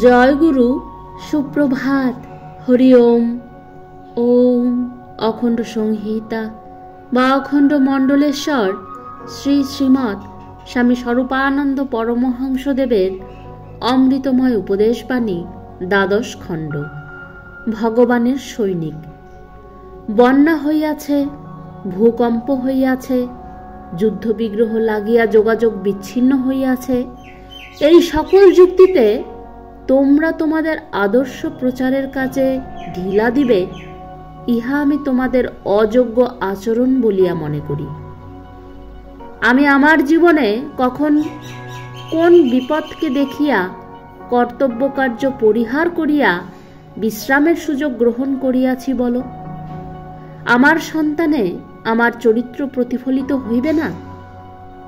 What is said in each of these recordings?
জয় গুরু, সুপ্রভাত। হরি ওম। ওম অখণ্ড সংহিতা বা অখণ্ড মণ্ডলেশ্বর শ্রী শ্রীমৎ স্বামী স্বরূপানন্দ পরমহংসদেবের অমৃতময় উপদেশবাণী, দ্বাদশ খণ্ড। ভগবানের সৈনিক। বন্যা হইয়াছে, ভূকম্প হইয়াছে, যুদ্ধবিগ্রহ লাগিয়া যোগাযোগ বিচ্ছিন্ন হইয়াছে। এই সকল যুক্তিতে তোমরা তোমাদের আদর্শ প্রচারের কাজে ঢিলা দিবে, ইহা আমি তোমাদের অযোগ্য আচরণ বলিয়া মনে করি। আমি আমার জীবনে কখন কোন বিপদকে দেখিয়া কর্তব্য কার্য পরিহার করিয়া বিশ্রামের সুযোগ গ্রহণ করিয়াছি বলো? আমার সন্তানে আমার চরিত্র প্রতিফলিত হইবে না?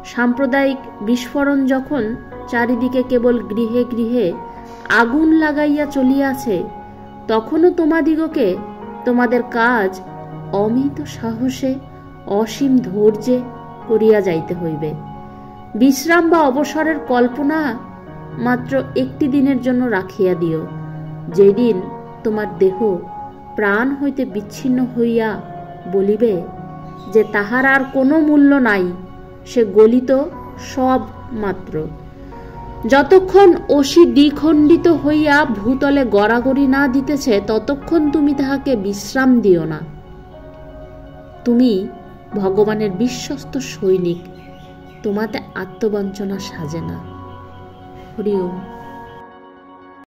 সাম্প্রদায়িক বিস্ফোরণ যখন চারিদিকে কেবল গৃহে গৃহে আগুন লাগাইয়া চলিয়াছে, তখনও তোমাদিগকে তোমাদের কাজ অমিত সাহসে, অসীম ধৈর্যে করিয়া যাইতে হইবে। বিশ্রাম বা অবসরের কল্পনা মাত্র একটি দিনের জন্য রাখিয়া দিও, যেদিন তোমার দেহ প্রাণ হইতে বিচ্ছিন্ন হইয়া বলিবে যে তাহার আর কোনো মূল্য নাই, সে গলিত সব মাত্র। যতক্ষণ অসি দ্বিখণ্ডিত হইয়া ভূতলে গড়াগড়ি না দিতেছে, ততক্ষণ তুমি তাহাকে বিশ্রাম দিও না। তুমি ভগবানের বিশ্বস্ত সৈনিক, তোমাতে আত্মবঞ্চনা সাজে না। হরি ওম।